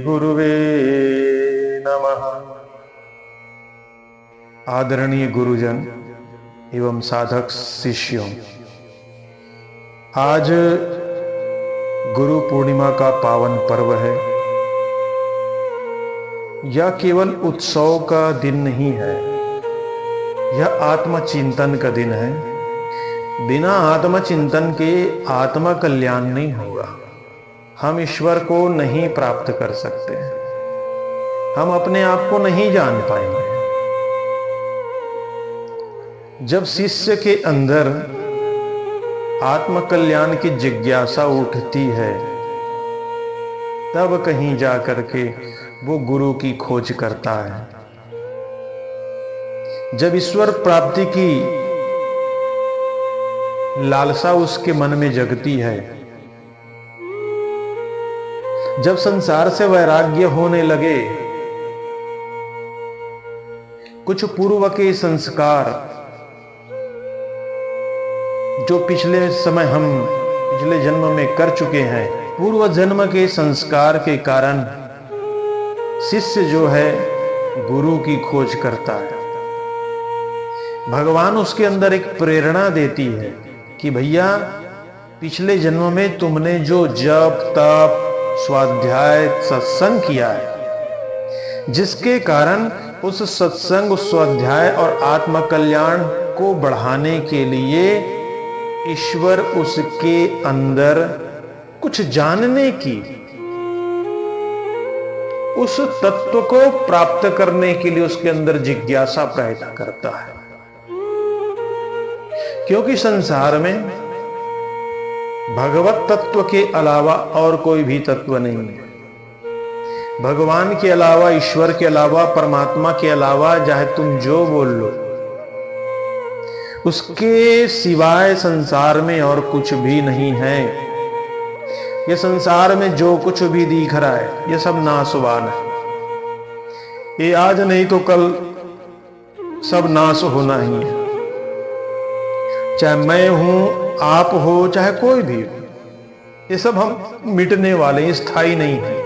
गुरुवे नमः। आदरणीय गुरुजन एवं साधक शिष्यों, आज गुरु पूर्णिमा का पावन पर्व है। यह केवल उत्सव का दिन नहीं है, यह आत्मचिंतन का दिन है। बिना आत्मचिंतन के आत्म कल्याण नहीं होगा। हम ईश्वर को नहीं प्राप्त कर सकते, हम अपने आप को नहीं जान पाएंगे। जब शिष्य के अंदर आत्म कल्याण की जिज्ञासा उठती है, तब कहीं जाकर के वो गुरु की खोज करता है। जब ईश्वर प्राप्ति की लालसा उसके मन में जगती है, जब संसार से वैराग्य होने लगे, कुछ पूर्व के संस्कार जो पिछले जन्म में कर चुके हैं, पूर्व जन्म के संस्कार के कारण शिष्य जो है गुरु की खोज करता है। भगवान उसके अंदर एक प्रेरणा देती है कि भैया, पिछले जन्म में तुमने जो जप तप स्वाध्याय सत्संग किया है, जिसके कारण उस सत्संग स्वाध्याय और आत्म कल्याण को बढ़ाने के लिए ईश्वर उसके अंदर कुछ जानने की, उस तत्व को प्राप्त करने के लिए उसके अंदर जिज्ञासा पैदा करता है। क्योंकि संसार में भगवत तत्व के अलावा और कोई भी तत्व नहीं है। भगवान के अलावा, ईश्वर के अलावा, परमात्मा के अलावा, चाहे तुम जो बोल लो, उसके सिवाय संसार में और कुछ भी नहीं है। ये संसार में जो कुछ भी दिख रहा है, ये सब नाशवान है। ये आज नहीं तो कल सब नाश होना ही है। चाहे मैं हूं, आप हो, चाहे कोई भी हो, ये सब हम मिटने वाले, स्थायी नहीं है।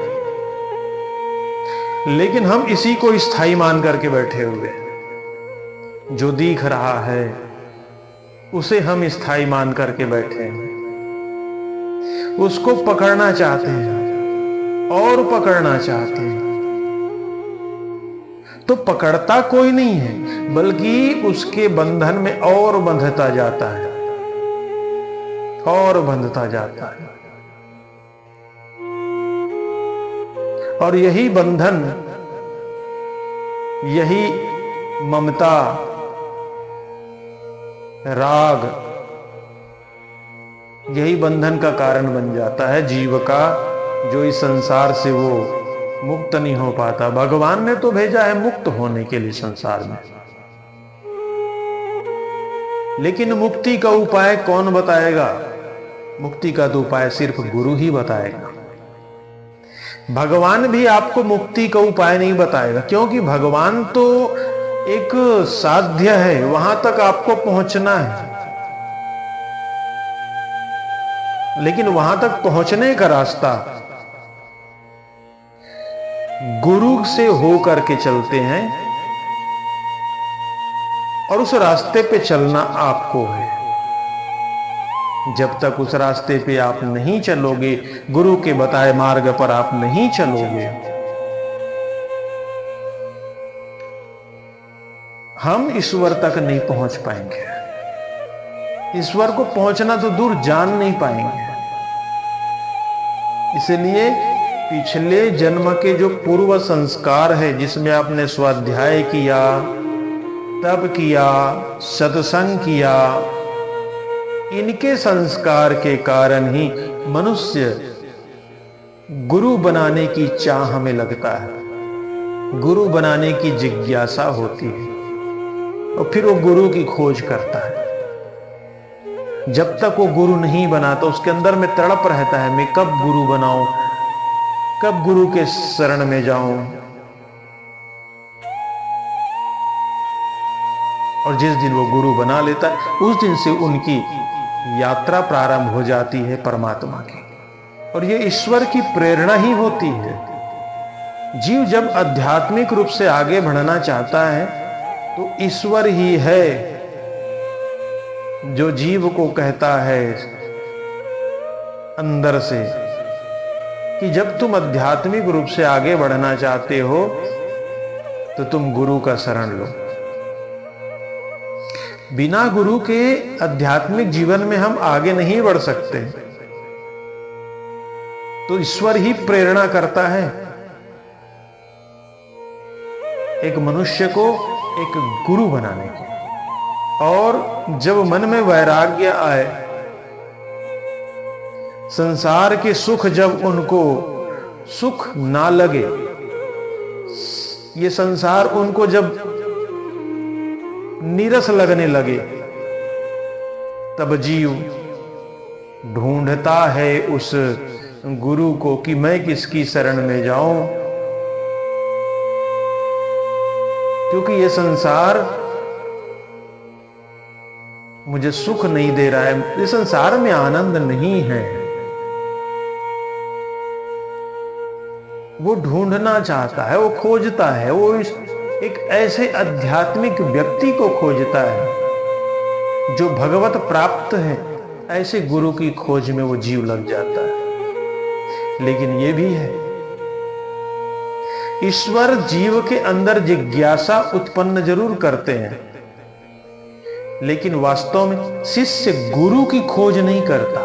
लेकिन हम इसी को स्थायी मान करके बैठे हुए हैं। जो दिख रहा है उसे हम स्थायी मान करके बैठे हैं, उसको पकड़ना चाहते हैं और पकड़ना चाहते हैं। तो पकड़ता कोई नहीं है, बल्कि उसके बंधन में और बंधता जाता है और बंधता जाता है। और यही बंधन, यही ममता, राग, यही बंधन का कारण बन जाता है जीव का, जो इस संसार से वो मुक्त नहीं हो पाता। भगवान ने तो भेजा है मुक्त होने के लिए संसार में, लेकिन मुक्ति का उपाय कौन बताएगा? मुक्ति का तो उपाय सिर्फ गुरु ही बताएगा। भगवान भी आपको मुक्ति का उपाय नहीं बताएगा, क्योंकि भगवान तो एक साध्य है, वहां तक आपको पहुंचना है। लेकिन वहां तक पहुंचने का रास्ता गुरु से होकर के चलते हैं, और उस रास्ते पे चलना आपको है। जब तक उस रास्ते पे आप नहीं चलोगे, गुरु के बताए मार्ग पर आप नहीं चलोगे, हम ईश्वर तक नहीं पहुंच पाएंगे। ईश्वर को पहुंचना तो दूर, जान नहीं पाएंगे। इसलिए पिछले जन्म के जो पूर्व संस्कार है, जिसमें आपने स्वाध्याय किया, तप किया, सत्संग किया, इनके संस्कार के कारण ही मनुष्य गुरु बनाने की चाह में लगता है, गुरु बनाने की जिज्ञासा होती है, और फिर वो गुरु की खोज करता है। जब तक वो गुरु नहीं बना तो उसके अंदर में तड़प रहता है, मैं कब गुरु बनाऊं, कब गुरु के शरण में जाऊं। और जिस दिन वो गुरु बना लेता है, उस दिन से उनकी यात्रा प्रारंभ हो जाती है परमात्मा की। और ये ईश्वर की प्रेरणा ही होती है। जीव जब आध्यात्मिक रूप से आगे बढ़ना चाहता है तो ईश्वर ही है जो जीव को कहता है अंदर से कि जब तुम आध्यात्मिक रूप से आगे बढ़ना चाहते हो तो तुम गुरु का शरण लो। बिना गुरु के आध्यात्मिक जीवन में हम आगे नहीं बढ़ सकते। तो ईश्वर ही प्रेरणा करता है एक मनुष्य को एक गुरु बनाने की। और जब मन में वैराग्य आए, संसार के सुख जब उनको सुख ना लगे, ये संसार उनको जब नीरस लगने लगे, तब जीव ढूंढता है उस गुरु को कि मैं किसकी शरण में जाऊं, क्योंकि ये संसार मुझे सुख नहीं दे रहा है, इस संसार में आनंद नहीं है। वो ढूंढना चाहता है, वो खोजता है, वो एक ऐसे आध्यात्मिक व्यक्ति को खोजता है जो भगवत प्राप्त है। ऐसे गुरु की खोज में वो जीव लग जाता है। लेकिन ये भी है, ईश्वर जीव के अंदर जिज्ञासा उत्पन्न जरूर करते हैं, लेकिन वास्तव में शिष्य गुरु की खोज नहीं करता।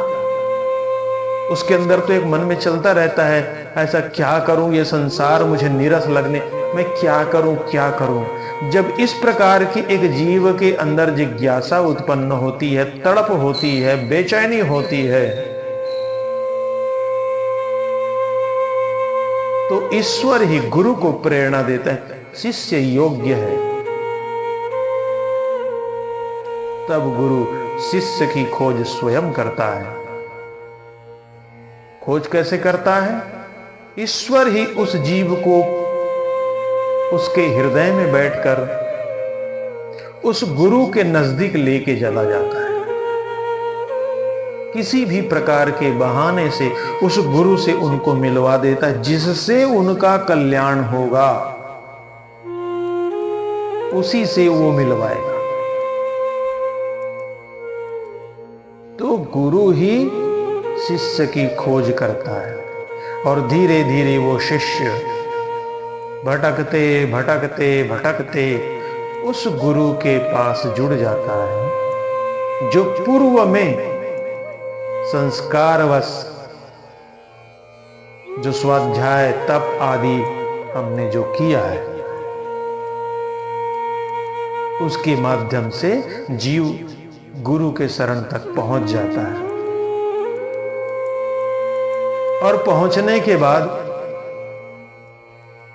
उसके अंदर तो एक मन में चलता रहता है, ऐसा क्या करूं, ये संसार मुझे नीरस लगने, मैं क्या करूं क्या करूं। जब इस प्रकार की एक जीव के अंदर जिज्ञासा उत्पन्न होती है, तड़प होती है, बेचैनी होती है, तो ईश्वर ही गुरु को प्रेरणा देता है, शिष्य योग्य है। तब गुरु शिष्य की खोज स्वयं करता है। खोज कैसे करता है? ईश्वर ही उस जीव को उसके हृदय में बैठकर उस गुरु के नजदीक लेके चला जाता है। किसी भी प्रकार के बहाने से उस गुरु से उनको मिलवा देता है, जिससे उनका कल्याण होगा उसी से वो मिलवाएगा। तो गुरु ही शिष्य की खोज करता है और धीरे धीरे वो शिष्य भटकते भटकते भटकते उस गुरु के पास जुड़ जाता है, जो पूर्व में संस्कारवश जो स्वाध्याय तप आदि हमने जो किया है, उसके माध्यम से जीव गुरु के शरण तक पहुंच जाता है। और पहुंचने के बाद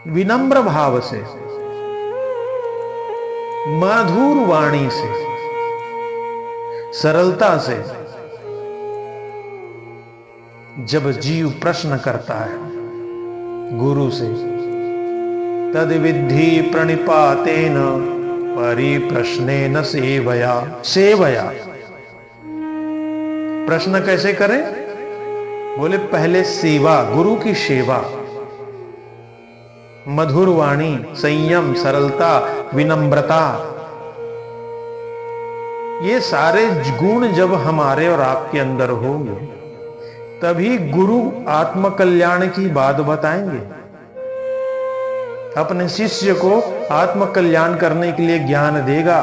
विनम्र भाव से, मधुर वाणी से, सरलता से जब जीव प्रश्न करता है गुरु से, तद विद्धि प्रणिपातेन परिप्रश्नेन सेवया। सेवया प्रश्न कैसे करें? बोले पहले सेवा, गुरु की सेवा, मधुर वाणी, संयम, सरलता, विनम्रता, ये सारे गुण जब हमारे और आपके अंदर होंगे, तभी गुरु आत्मकल्याण की बात बताएंगे। अपने शिष्य को आत्मकल्याण करने के लिए ज्ञान देगा।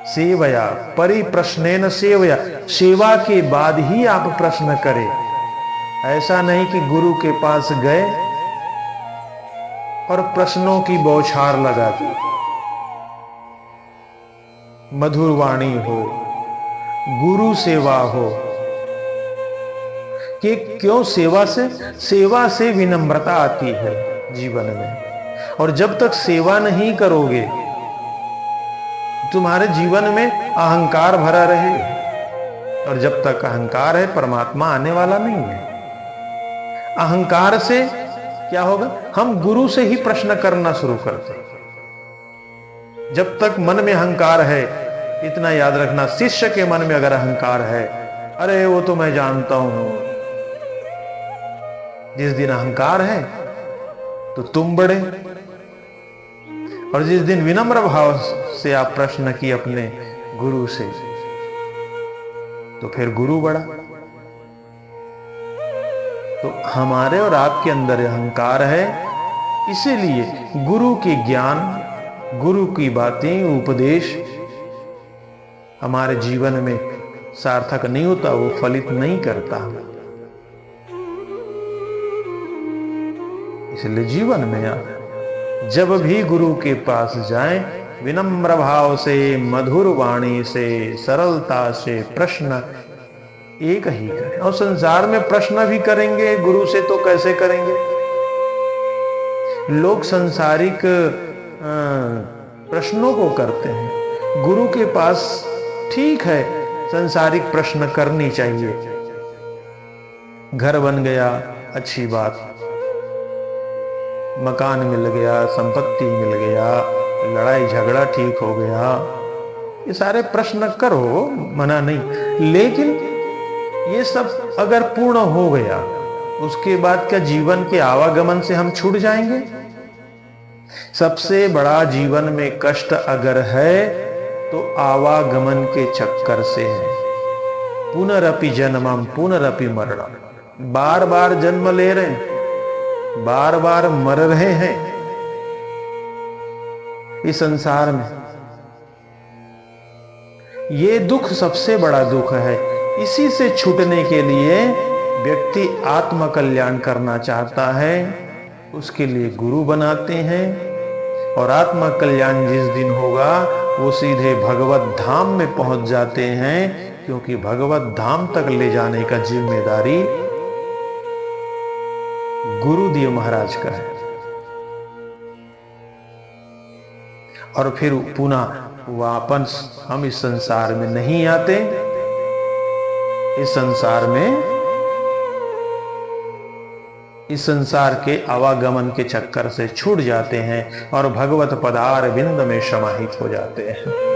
सेवया, परिप्रश्नेन सेवया, सेवा के बाद ही आप प्रश्न करें। ऐसा नहीं कि गुरु के पास गए और प्रश्नों की बौछार लगा दी। मधुर वाणी हो, गुरु सेवा हो। कि क्यों सेवा से? सेवा से विनम्रता आती है जीवन में। और जब तक सेवा नहीं करोगे, तुम्हारे जीवन में अहंकार भरा रहे, और जब तक अहंकार है परमात्मा आने वाला नहीं है। अहंकार से क्या होगा? हम गुरु से ही प्रश्न करना शुरू करते हैं। जब तक मन में अहंकार है, इतना याद रखना, शिष्य के मन में अगर अहंकार है, अरे वो तो मैं जानता हूं, जिस दिन अहंकार है तो तुम बड़े, और जिस दिन विनम्र भाव से आप प्रश्न किए अपने गुरु से तो फिर गुरु बड़ा। तो हमारे और आपके अंदर अहंकार है, इसीलिए गुरु के ज्ञान, गुरु की बातें, उपदेश हमारे जीवन में सार्थक नहीं होता, वो फलित नहीं करता। इसलिए जीवन में आप जब भी गुरु के पास जाएं, विनम्र भाव से, मधुर वाणी से, सरलता से प्रश्न एक ही करें। और संसार में प्रश्न भी करेंगे गुरु से तो कैसे करेंगे? लोग संसारिक प्रश्नों को करते हैं, गुरु के पास ठीक है संसारिक प्रश्न करनी चाहिए। घर बन गया अच्छी बात, मकान मिल गया, संपत्ति मिल गया, लड़ाई झगड़ा ठीक हो गया, ये सारे प्रश्न करो, मना नहीं। लेकिन ये सब अगर पूर्ण हो गया, उसके बाद क्या जीवन के आवागमन से हम छूट जाएंगे? सबसे बड़ा जीवन में कष्ट अगर है तो आवागमन के चक्कर से है। पुनरपि जन्मम पुनरपि मरणम, बार बार जन्म ले रहे हैं, बार बार मर रहे हैं इस संसार में। ये दुख सबसे बड़ा दुख है। इसी से छूटने के लिए व्यक्ति आत्म कल्याण करना चाहता है, उसके लिए गुरु बनाते हैं। और आत्म कल्याण जिस दिन होगा वो सीधे भगवत धाम में पहुंच जाते हैं, क्योंकि भगवत धाम तक ले जाने का जिम्मेदारी गुरुदेव महाराज का है। और फिर पुनः वापस हम इस संसार में नहीं आते, इस संसार के आवागमन के चक्कर से छूट जाते हैं और भगवत पदार विंद में समाहित हो जाते हैं।